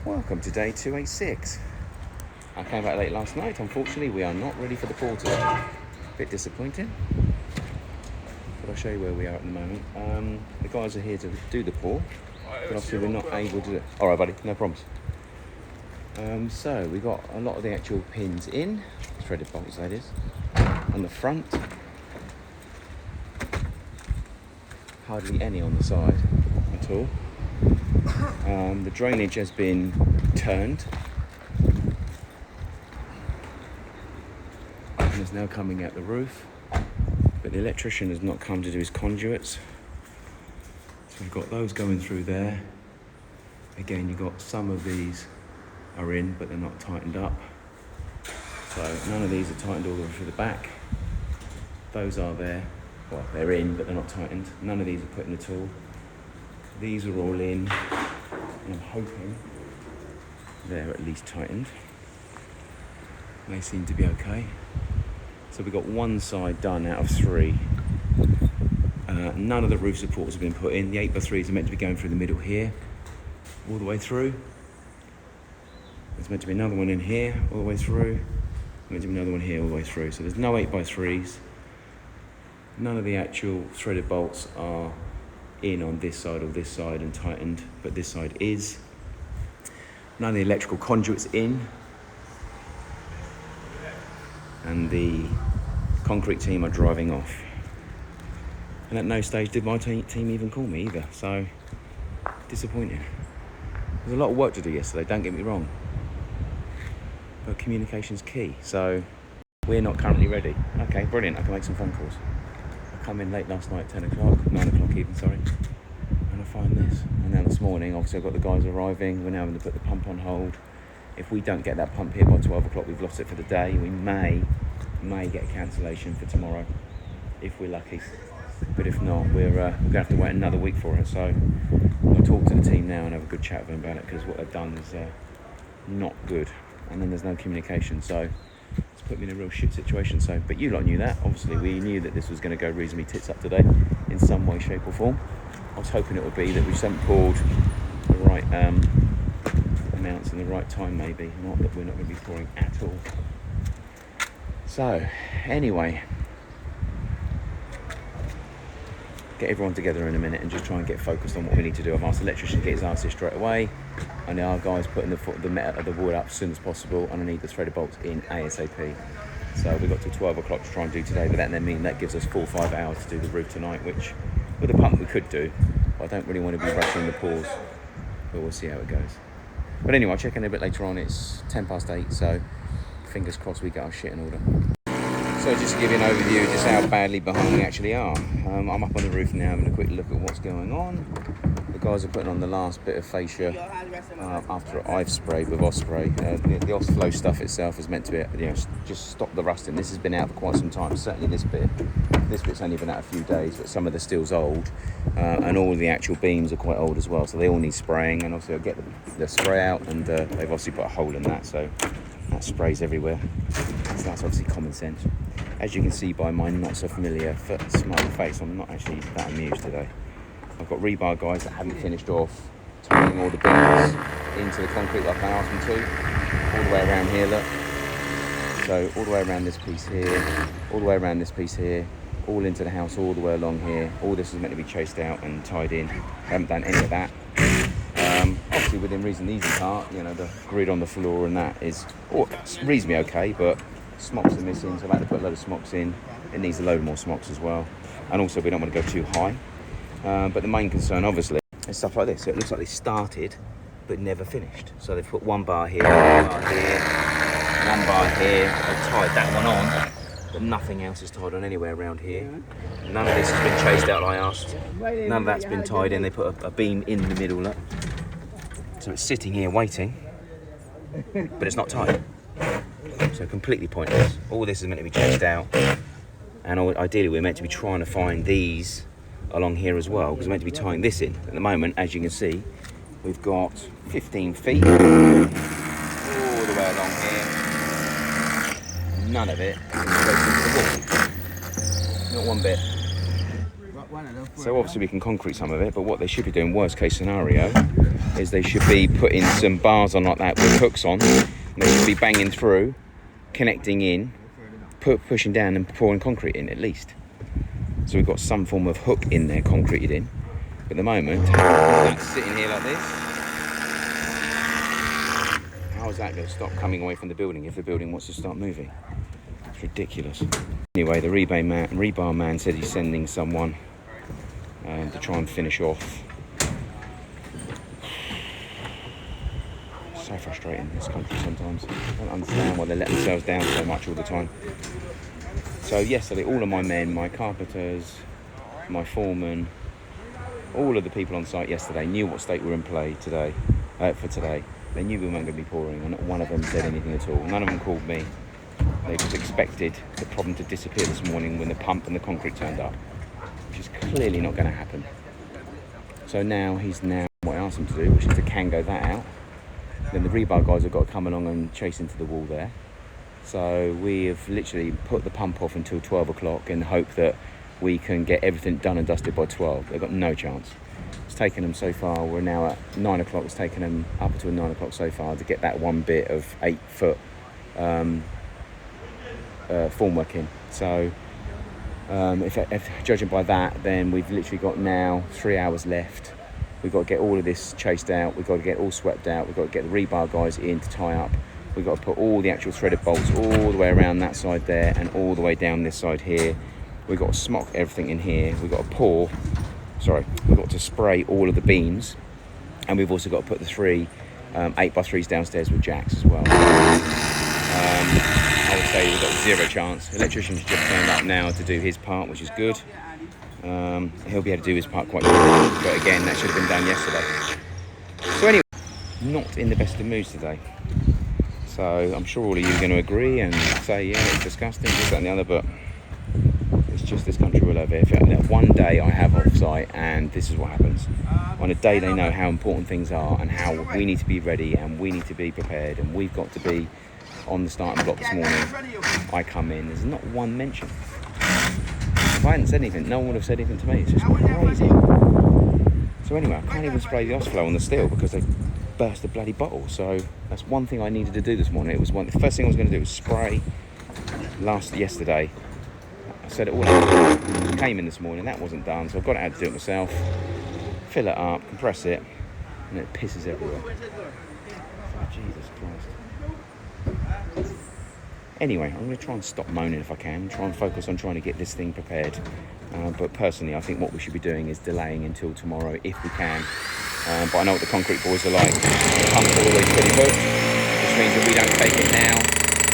Welcome to day 286. I came back late last night. Unfortunately, we are not ready for the pool today. A bit disappointing. But I'll show you where we are at the moment. The guys are here to do the pool, but obviously we're not able to do it. All right, buddy, no problems. So we got a lot of the actual pins in, threaded bolts that is, on the front. Hardly any on the side at all. The drainage has been turned and is now coming out the roof, but the electrician has not come to do his conduits, so we've got those going through there. Again, you've got some of these are in but they're not tightened up, so none of these are tightened all the way through the back. Those are there, well, they're in but they're not tightened. None of these are put in at all. These are all in, and I'm hoping they're at least tightened. They seem to be okay. So we've got one side done out of three. None of the roof supports have been put in. The 8x3s are meant to be going through the middle here, all the way through. There's meant to be another one in here, all the way through. There's meant to be another one here, all the way through. So there's no 8x3s. None of the actual threaded bolts are in on this side or this side and tightened, but this side is. None of the electrical conduits in, and the concrete team are driving off. And at no stage did my team even call me either, so disappointing. There's a lot of work to do yesterday, don't get me wrong, but communication's key, so we're not currently ready. Okay, brilliant, I can make some phone calls. Come in late last night, 10 o'clock, 9 o'clock even, sorry, and I find this. And now this morning, obviously I've got the guys arriving, we're now going to put the pump on hold. If we don't get that pump here by 12 o'clock, we've lost it for the day. We may get a cancellation for tomorrow, if we're lucky. But if not, we're going to have to wait another week for it. So I'm going to talk to the team now and have a good chat with them about it, because what they've done is not good. And then there's no communication, so it's put me in a real shit situation. So, but you lot knew that. Obviously, we knew that this was going to go reasonably tits up today, in some way, shape, or form. I was hoping it would be that we just haven't poured the right amounts in the right time, maybe. Not that we're not going to be pouring at all. So, anyway, get everyone together in a minute and just try and get focused on what we need to do. I've asked the electrician to get his arse here straight away. And our guys putting the wood up as soon as possible, and I need the threaded bolts in ASAP. So we've got till 12 o'clock to try and do today, but that then means that gives us 4 or 5 hours to do the roof tonight, which with a pump we could do, but I don't really want to be rushing the pours, but we'll see how it goes. But anyway, I'll check in a bit later on. It's 8:10, so fingers crossed we get our shit in order. So just to give you an overview of just how badly behind we actually are. I'm up on the roof now having a quick look at what's going on. The guys are putting on the last bit of fascia after I've sprayed with Osprey. The Osflow stuff itself is meant to be, just stop the rusting. This has been out for quite some time, certainly this bit. This bit's only been out a few days, but some of the steel's old, and all the actual beams are quite old as well, so they all need spraying. And obviously I'll get the spray out, and they've obviously put a hole in that, so that sprays everywhere. So that's obviously common sense. As you can see by my not so familiar smiley face, I'm not actually that amused today. I've got rebar guys that haven't finished off tying all the beams into the concrete like I asked them to, all the way around here, look. So all the way around this piece here, all the way around this piece here, all into the house, all the way along here. All this is meant to be chased out and tied in. I haven't done any of that. Obviously within reason, the easy part, the grid on the floor and that is reasonably okay, but smocks are missing, so I've had to put a load of smocks in. It needs a load more smocks as well. And also we don't want to go too high. But the main concern obviously is stuff like this. So it looks like they started but never finished. So they've put one bar here, one bar here, one bar here. They've tied that one on, but nothing else is tied on anywhere around here. None of this has been chased out like I asked. None of that's been tied in. They put a beam in the middle, look. So it's sitting here waiting, but it's not tied. So completely pointless. All this is meant to be chased out, and ideally we're meant to be trying to find these along here as well, because we're meant to be tying this in. At the moment, as you can see, we've got 15 feet all the way along here. None of it goes into the wall. Not one bit. So obviously we can concrete some of it, but what they should be doing, worst case scenario, is they should be putting some bars on like that with hooks on. They should be banging through, connecting in, pushing down and pouring concrete in at least. So we've got some form of hook in there concreted in. But at the moment, that's sitting here like this. How is that going to stop coming away from the building if the building wants to start moving? It's ridiculous. Anyway, the rebar man said he's sending someone to try and finish off. So frustrating in this country sometimes. I don't understand why they let themselves down so much all the time. So yesterday, all of my men, my carpenters, my foreman, all of the people on site yesterday knew what state we were in play today, for today. They knew we weren't going to be pouring, and not one of them said anything at all. None of them called me. They just expected the problem to disappear this morning when the pump and the concrete turned up, which is clearly not going to happen. So now what I asked him to do, which is to Kango that out. Then the rebar guys have got to come along and chase into the wall there. So we have literally put the pump off until 12 o'clock in the hope that we can get everything done and dusted by 12. They've got no chance. It's taken them so far, we're now at 9 o'clock, it's taken them up until 9 o'clock so far to get that one bit of 8 foot formwork in. So if judging by that, then we've literally got now 3 hours left. We've got to get all of this chased out, we've got to get all swept out, we've got to get the rebar guys in to tie up. We've got to put all the actual threaded bolts all the way around that side there and all the way down this side here. We've got to smock everything in here. We've got to spray all of the beams. And we've also got to put the 3 8x3s downstairs with jacks as well. I would say we've got 0 chance. Electrician's just turned up now to do his part, which is good. He'll be able to do his part quite quickly. But again, that should have been done yesterday. So anyway, not in the best of moods today. So I'm sure all of you are going to agree and say, yeah, it's disgusting, this, that and the other, but it's just this country we live here. One day I have off-site and this is what happens. On a day they know how important things are and how we need to be ready and we need to be prepared and we've got to be on the starting block this morning. I come in, there's not one mention. If I hadn't said anything, no one would have said anything to me. It's just crazy. So anyway, I can't even spray the Osflow on the steel because they burst the bloody bottle. So that's one thing I needed to do this morning. The first thing I was going to do was spray yesterday. I set it all up. Came in this morning, that wasn't done, so I've got to have to do it myself. Fill it up, compress it, and it pisses everywhere. Oh, Jesus Christ. Anyway, I'm going to try and stop moaning if I can, try and focus on trying to get this thing prepared. But personally, I think what we should be doing is delaying until tomorrow if we can. But I know what the concrete boys are like. The pump's always fully booked, which means if we don't take it now,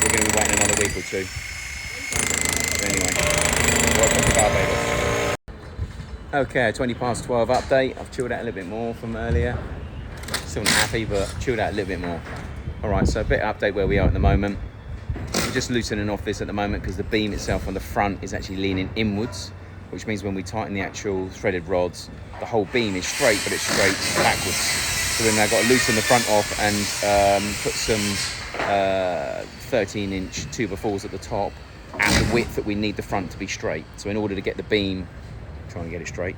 we're going to be waiting another week or 2. So anyway, welcome to Barbados. Okay, 12 update. I've chilled out a little bit more from earlier. Still not happy, but chilled out a little bit more. All right, so a bit of update where we are at the moment. We're just loosening off this at the moment because the beam itself on the front is actually leaning inwards, which means when we tighten the actual threaded rods, the whole beam is straight, but it's straight backwards. So then I've got to loosen the front off and put some 13-inch 2x4s at the top at the width that we need the front to be straight. So in order to get the beam, try and get it straight.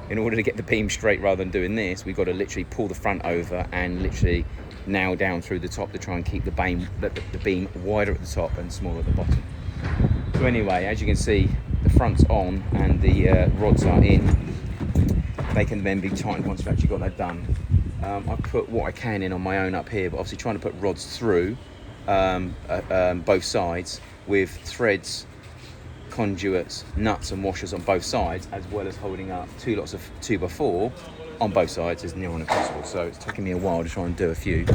In order to get the beam straight rather than doing this, we've got to literally pull the front over and literally nail down through the top to try and keep the beam wider at the top and smaller at the bottom. So anyway, as you can see, the front's on and the rods are in. They can then be tightened once we've actually got that done. I put what I can in on my own up here, but obviously trying to put rods through both sides with threads, conduits, nuts and washers on both sides, as well as holding up 2 lots of 2x4 on both sides is near on impossible. So it's taken me a while to try and do a few.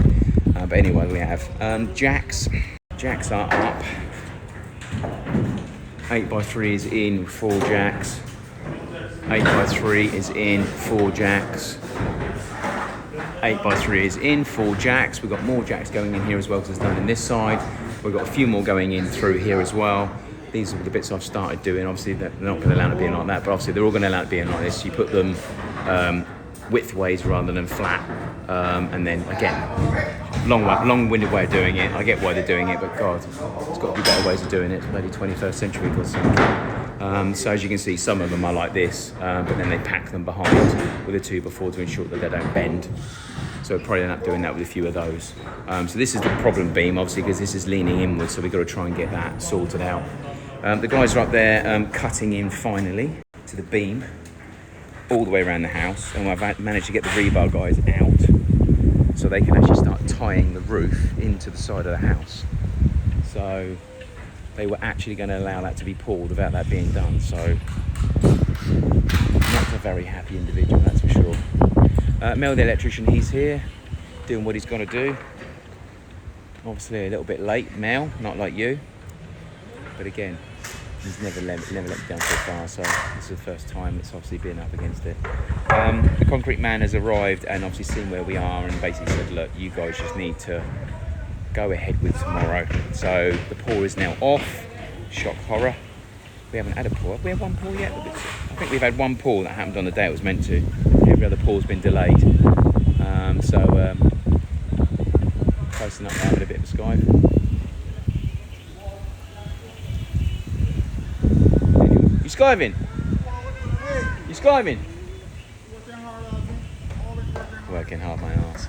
But anyway, we have jacks. Jacks are up. 8x3 is in, 4 jacks. 8x3 is in, 4 jacks. 8x3 is in, 4 jacks. We've got more jacks going in here as well because it's done in this side. We've got a few more going in through here as well. These are the bits I've started doing. Obviously, they're not going to allow it to be in like that, but obviously they're all going to allow it to be in like this. You put them widthways rather than flat. And then again, long-winded way of doing it. I get why they're doing it, but God, there's got to be better ways of doing it. It's bloody 21st century or something. So as you can see, some of them are like this, but then they pack them behind with a 2x4 to ensure that they don't bend. So we'll probably end up doing that with a few of those. So this is the problem beam, obviously, because this is leaning inwards, so we've got to try and get that sorted out. The guys are up there cutting in finally to the beam all the way around the house, and I've managed to get the rebar guys out so they can actually start tying the roof into the side of the house. So they were actually going to allow that to be pulled without that being done. So not a very happy individual, that's for sure. Mel the electrician, he's here doing what he's got to do. Obviously a little bit late, Mel, not like you, but again, he's never let me down so far, so this is the first time it's obviously been up against it. The concrete man has arrived and obviously seen where we are and basically said, look, you guys just need to go ahead with tomorrow. So the pour is now off. Shock horror. We haven't had a pour. Have we had one pour yet? I think we've had one pour that happened on the day it was meant to. Every other pour's been delayed. Posting up now with a bit of a Skype. Anyway, you skiving? You skiving? Working hard, my arse.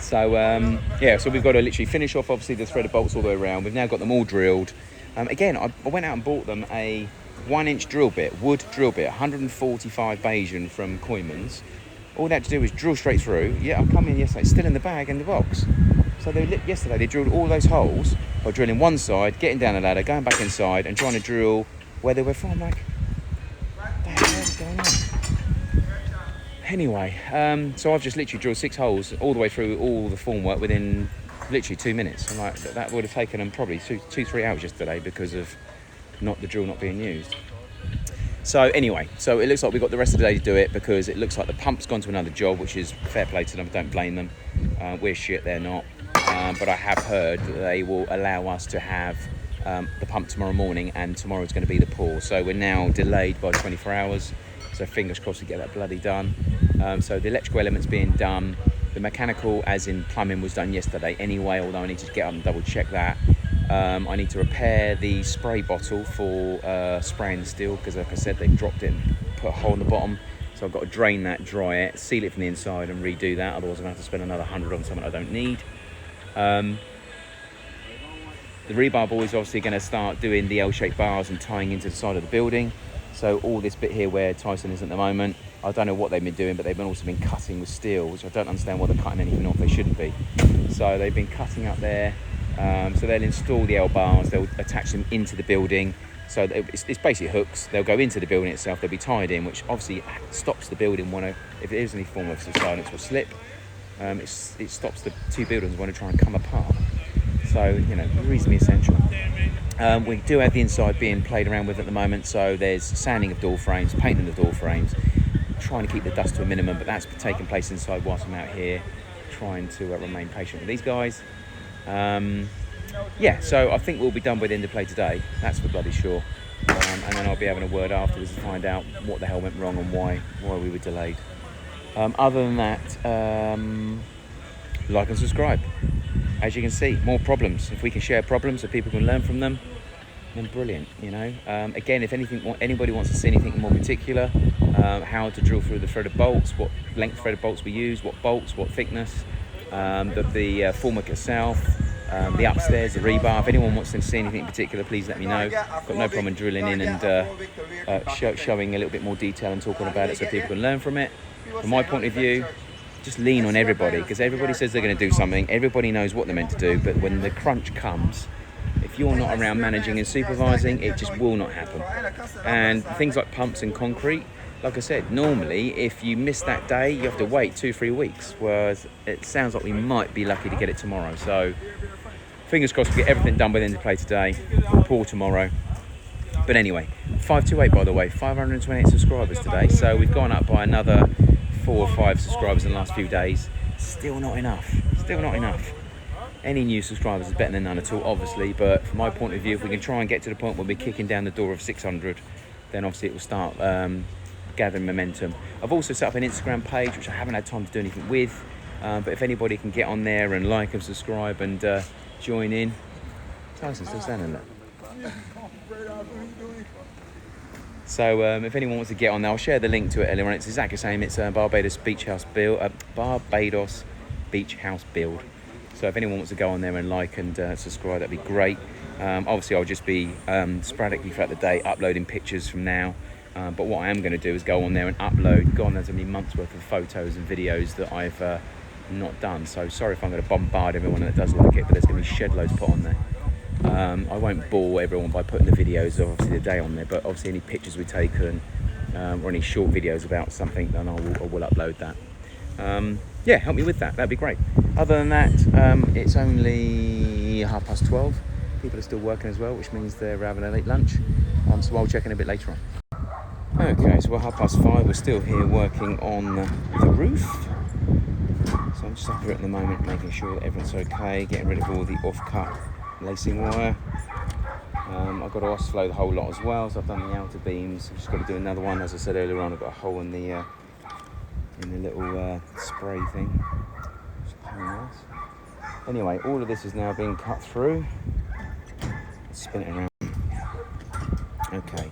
So we've got to literally finish off obviously the threaded bolts all the way around. We've now got them all drilled. Again, I went out and bought them a 1-inch drill bit, wood drill bit, 145 Bayesian from Koymans. All they had to do was drill straight through. Yeah, I'm coming yesterday, it's still in the bag in the box. So yesterday they drilled all those holes by drilling one side, getting down the ladder, going back inside and trying to drill where they were from. I'm like, what the hell is going on? Anyway, so I've just literally drilled 6 holes all the way through all the formwork within literally 2 minutes. I'm like, that would have taken them probably 2-3 hours yesterday because of the drill not being used. So anyway, so it looks like we've got the rest of the day to do it because it looks like the pump's gone to another job, which is fair play to them, don't blame them. We're shit, they're not. But I have heard that they will allow us to have the pump tomorrow morning, and tomorrow's going to be the pour. So we're now delayed by 24 hours. So fingers crossed to get that bloody done. So the electrical element's being done. The mechanical, as in plumbing, was done yesterday anyway, although I need to get up and double check that. I need to repair the spray bottle for spraying the steel because, like I said, they've dropped it and put a hole in the bottom. So I've got to drain that, dry it, seal it from the inside and redo that. Otherwise I'm going to have to spend another 100 on something I don't need. The rebar boys are obviously going to start doing the L-shaped bars and tying into the side of the building. So all this bit here where Tyson is at the moment, I don't know what they've been doing, but they've also been cutting with steel, which I don't understand why they're cutting anything off they shouldn't be. So they've been cutting up there. So they'll install the L-bars, they'll attach them into the building. So it's basically hooks. They'll go into the building itself, they'll be tied in, which obviously stops the building if there is any form of silence or slip. It stops the two buildings want to try and come apart. So, reasonably essential. We do have the inside being played around with at the moment, so there's sanding of door frames, painting the door frames, trying to keep the dust to a minimum, but that's taking place inside whilst I'm out here trying to remain patient with these guys. So I think we'll be done by the end of play today, that's for bloody sure. And then I'll be having a word afterwards to find out what the hell went wrong and why we were delayed. Other than that, like and subscribe. As you can see, more problems. If we can share problems so people can learn from them, then brilliant, Again, if anybody wants to see anything more particular, how to drill through the threaded bolts, what length threaded bolts we use, what bolts, what thickness, the formwork itself, the upstairs, the rebar. If anyone wants to see anything in particular, please let me know. I've got no problem drilling in and showing a little bit more detail and talking about it so people can learn from it. From my point of view, just lean on everybody, because everybody says they're going to do something, everybody knows what they're meant to do, but when the crunch comes, if you're not around managing and supervising, it just will not happen. And things like pumps and concrete, like I said, normally if you miss that day, you have to wait 2-3 weeks, whereas it sounds like we might be lucky to get it tomorrow. So fingers crossed we get everything done by the end of play today, pour tomorrow. But anyway, 528 by the way, 528 subscribers today, so we've gone up by another 4 or 5 subscribers in the last few days. Still not enough. Any new subscribers is better than none at all, obviously, but from my point of view, if we can try and get to the point where we're kicking down the door of 600, then obviously it will start gathering momentum. I've also set up an Instagram page, which I haven't had time to do anything with, but if anybody can get on there and like and subscribe and join in. Tyson's still standing there. So if anyone wants to get on there, I'll share the link to it earlier on. It's exactly the same. It's Barbados Beach House Build. Barbados Beach House Build. So if anyone wants to go on there and like and subscribe, that'd be great. Obviously, I'll just be sporadically throughout the day uploading pictures from now. But what I am going to do is go on there and go on there to me months worth of photos and videos that I've not done. So sorry if I'm going to bombard everyone that does like it, but there's going to be shed loads put on there. I won't bore everyone by putting the videos of obviously the day on there, but obviously any pictures we've taken or any short videos about something, then I will upload that. Yeah, help me with that. That'd be great. Other than that, it's only 12:30. People are still working as well, which means they're having a late lunch. So I'll check in a bit later on. Okay, so we're 5:30. We're still here working on the roof. So I'm just up here at the moment, making sure that everyone's okay, getting rid of all the off-cut lacing wire. I've got to offload the whole lot as well, so I've done the outer beams. I've just got to do another one. As I said earlier on, I've got a hole in the little spray thing. Anyway, all of this is now being cut through. Let's spin it around. Okay,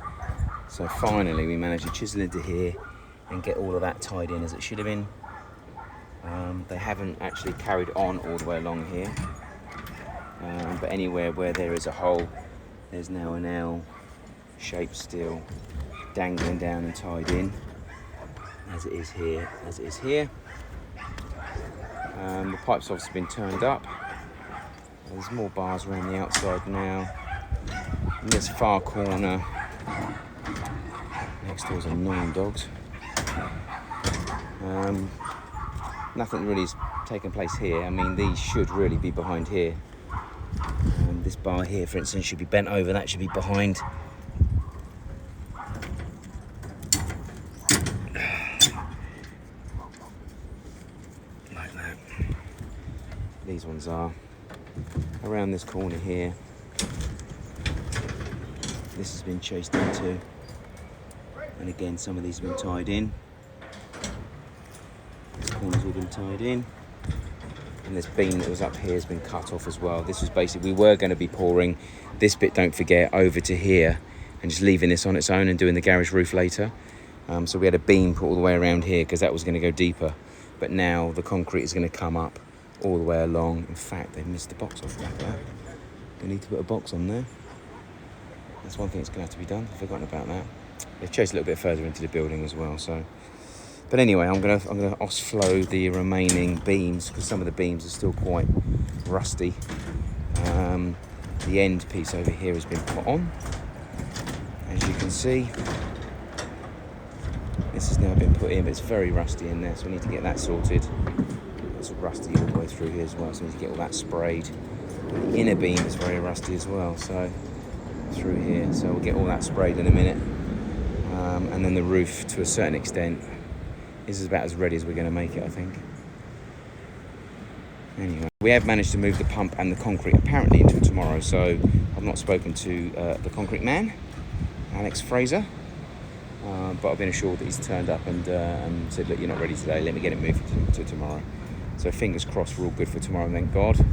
so finally we managed to chisel into here and get all of that tied in as it should have been. They haven't actually carried on all the way along here, but anywhere where there is a hole, there's now an L shape still dangling down and tied in, as it is here, The pipe's obviously been turned up. There's more bars around the outside now. In this far corner, next door's annoying dogs. Nothing really is taking place here. I mean, these should really be behind here. This bar here, for instance, should be bent over. That should be behind. Like that. These ones are around this corner here. This has been chased into. And again, some of these have been tied in. This corner's all been tied in. And this beam that was up here has been cut off as well. This was basically, we were going to be pouring this bit, don't forget, over to here and just leaving this on its own and doing the garage roof later. So we had a beam put all the way around here because that was going to go deeper. But now the concrete is going to come up all the way along. In fact, they've missed the box off like that. They need to put a box on there. That's one thing that's going to have to be done. I've forgotten about that. They've chased a little bit further into the building as well. So, but anyway, I'm gonna offload the remaining beams because some of the beams are still quite rusty. The end piece over here has been put on, as you can see. This has now been put in, but it's very rusty in there, so we need to get that sorted. It's rusty all the way through here as well, so we need to get all that sprayed. The inner beam is very rusty as well, so through here, so we'll get all that sprayed in a minute. And then the roof, to a certain extent, is about as ready as we're going to make it, I think. Anyway, we have managed to move the pump and the concrete apparently until tomorrow, so I've not spoken to the concrete man, Alex Fraser, but I've been assured that he's turned up and said, look, you're not ready today, let me get it moved to tomorrow. So fingers crossed we're all good for tomorrow, thank God.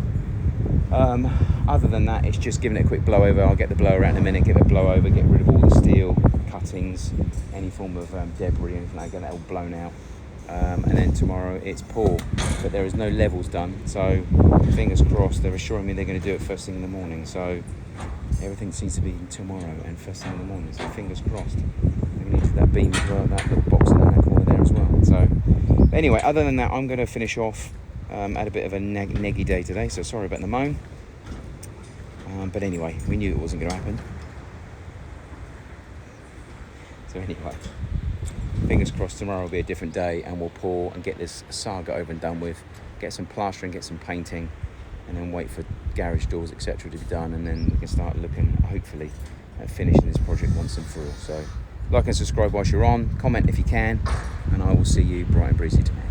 Other than that, it's just giving it a quick blow over. I'll get the blower out in a minute, give it a blow over, get rid of all the steel cuttings, any form of debris, anything like that, get that all blown out. And then tomorrow it's pour, but there is no levels done, so fingers crossed. They're assuring me they're going to do it first thing in the morning, so everything seems to be tomorrow and first thing in the morning, so fingers crossed. We need that beam as well, that little box in that corner there as well. So anyway, other than that, I'm going to finish off. Had a bit of a neggy day today, so sorry about the moan. But anyway, we knew it wasn't going to happen. So anyway, fingers crossed tomorrow will be a different day and we'll pour and get this saga over and done with, get some plastering, get some painting, and then wait for garage doors, etc. to be done, and then we can start looking, hopefully, at finishing this project once and for all. So like and subscribe whilst you're on, comment if you can, and I will see you bright and breezy tomorrow.